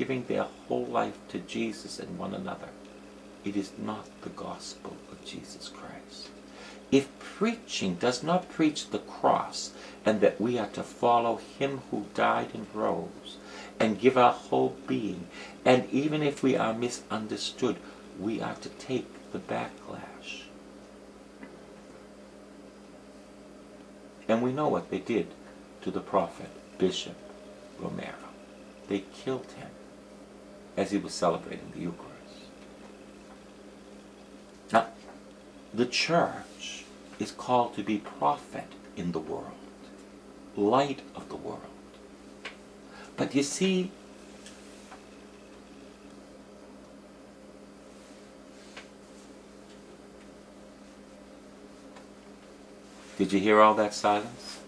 giving their whole life to Jesus and one another, it is not the gospel of Jesus Christ. If preaching does not preach the cross and that we are to follow him who died and rose and give our whole being, and even if we are misunderstood, we are to take the backlash. And we know what they did to the prophet, Bishop Romero. They killed him as he was celebrating the Eucharist. Now, the church is called to be prophet in the world, light of the world. But you see, did you hear all that silence?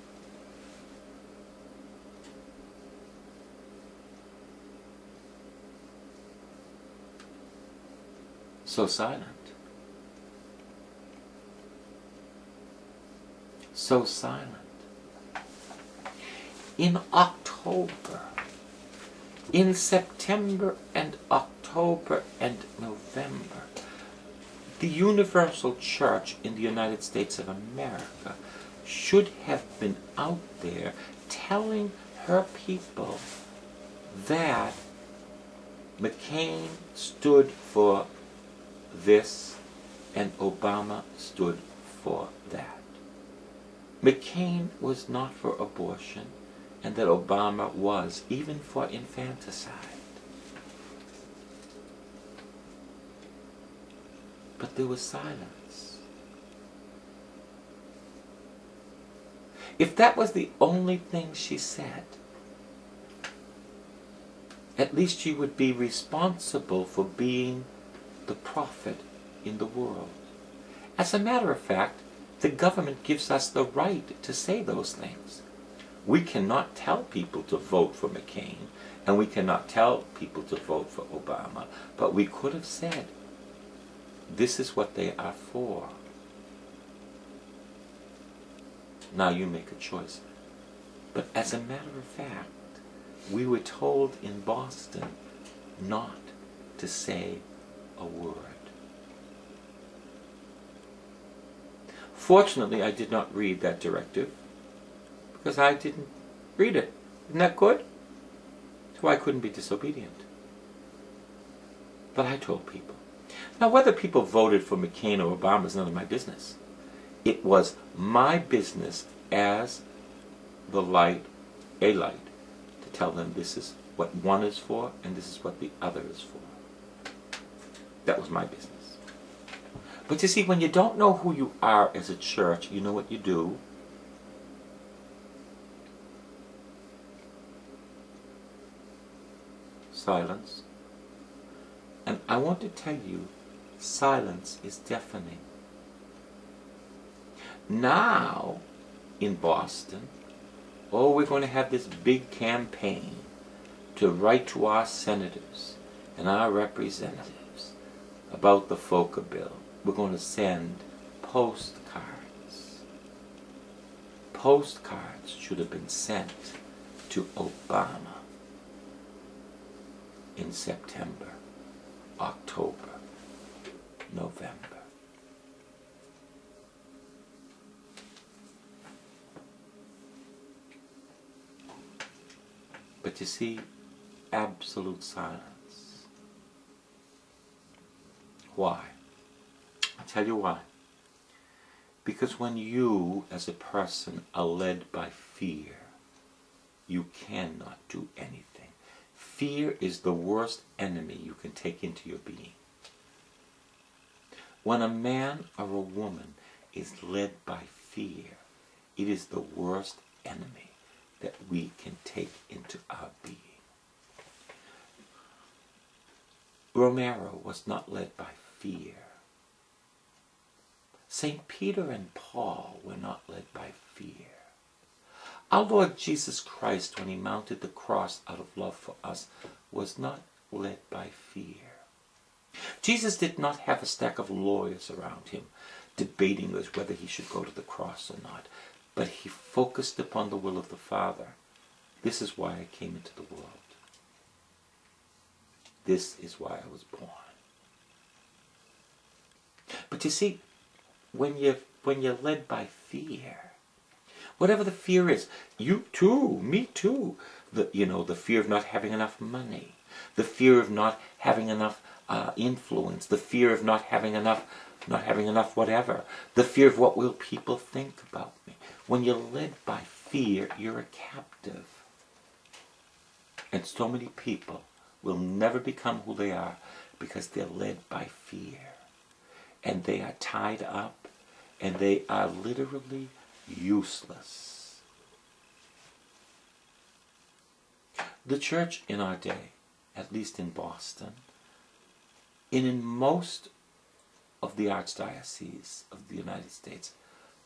So silent. So silent. In October, in September and October and November, the Universal Church in the United States of America should have been out there telling her people that McCain stood for this and Obama stood for that. McCain was not for abortion, and that Obama was, even for infanticide. But there was silence. If that was the only thing she said, at least she would be responsible for being the prophet in the world. As a matter of fact, the government gives us the right to say those things. We cannot tell people to vote for McCain, and we cannot tell people to vote for Obama, but we could have said, this is what they are for. Now you make a choice. But as a matter of fact, we were told in Boston not to say a word. Fortunately, I did not read that directive, because I didn't read it. Isn't that good? So I couldn't be disobedient. But I told people. Now, whether people voted for McCain or Obama is none of my business. It was my business as the light, a light, to tell them this is what one is for and this is what the other is for. That was my business. But you see, when you don't know who you are as a church, you know what you do? Silence. And I want to tell you, silence is deafening. Now, in Boston, we're going to have this big campaign to write to our senators and our representatives about the FOCA bill. We're going to send postcards. Postcards should have been sent to Obama in September, October, November. But you see, absolute silence. Why? I'll tell you why. Because when you, as a person, are led by fear, you cannot do anything. Fear is the worst enemy you can take into your being. When a man or a woman is led by fear, it is the worst enemy that we can take into our being. Romero was not led by fear. St. Peter and Paul were not led by fear. Our Lord Jesus Christ, when he mounted the cross out of love for us, was not led by fear. Jesus did not have a stack of lawyers around him debating as whether he should go to the cross or not, but he focused upon the will of the Father. This is why I came into the world. This is why I was born. But you see, when you're led by fear, whatever the fear is, you too, me too, the fear of not having enough money, the fear of not having enough influence, the fear of not having enough whatever, the fear of what will people think about me. When you're led by fear, you're a captive. And so many people will never become who they are because they're led by fear. And they are tied up, and they are literally useless. The church in our day, at least in Boston, and in most of the archdioceses of the United States,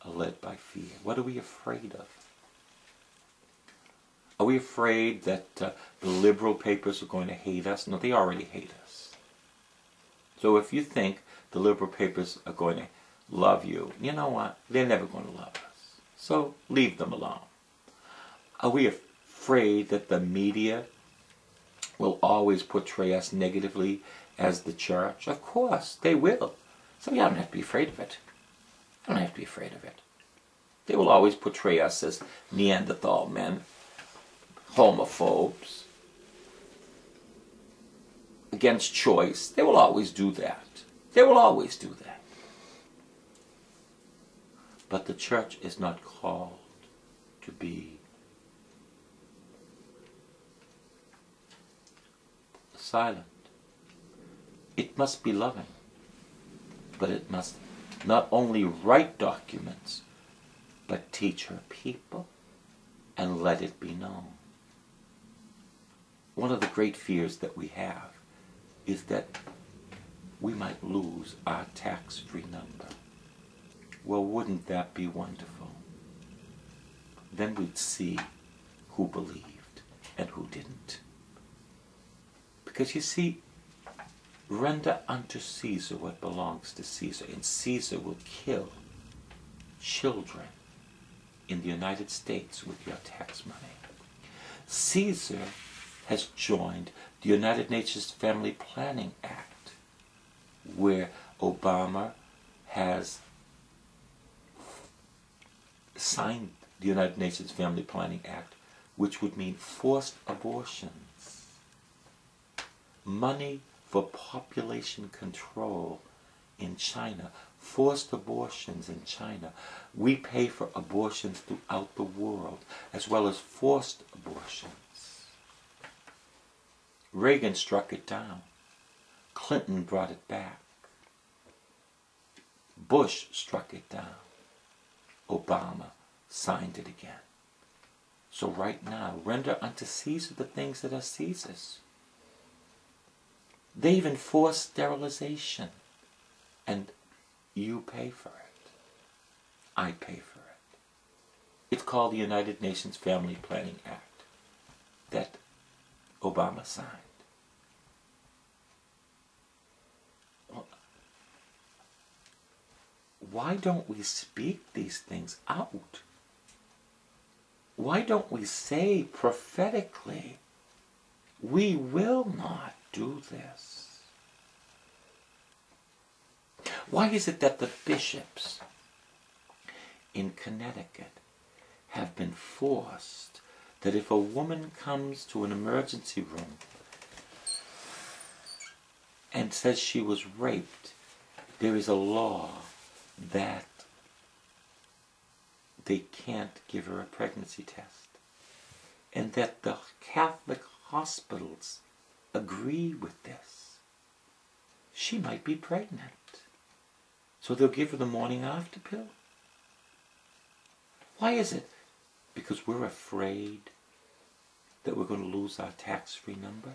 are led by fear. What are we afraid of? Are we afraid that the liberal papers are going to hate us? No, they already hate us. So if you think the liberal papers are going to love you, you know what? They're never going to love us. So leave them alone. Are we afraid that the media will always portray us negatively as the church? Of course, they will. So you don't have to be afraid of it. You don't have to be afraid of it. They will always portray us as Neanderthal men, homophobes, against choice. They will always do that. They will always do that. But the church is not called to be silent. It must be loving, but it must not only write documents, but teach her people and let it be known. One of the great fears that we have is that we might lose our tax-free number. Well, wouldn't that be wonderful? Then we'd see who believed and who didn't. Because you see, render unto Caesar what belongs to Caesar, and Caesar will kill children in the United States with your tax money. Caesar has joined the United Nations Family Planning Act, where Obama has signed the United Nations Family Planning Act, which would mean forced abortions, money for population control in China, forced abortions in China. We pay for abortions throughout the world, as well as forced abortions. Reagan struck it down. Clinton brought it back. Bush struck it down. Obama signed it again. So right now, render unto Caesar the things that are Caesar's. They even force sterilization, and you pay for it. I pay for it. It's called the United Nations Family Planning Act that Obama signed. Well, why don't we speak these things out? Why don't we say prophetically, we will not do this? Why is it that the bishops in Connecticut have been forced that if a woman comes to an emergency room and says she was raped, there is a law that they can't give her a pregnancy test, and that the Catholic hospitals agree with this? She might be pregnant, so they'll give her the morning after pill. Why is it? Because we're afraid that we're going to lose our tax-free number?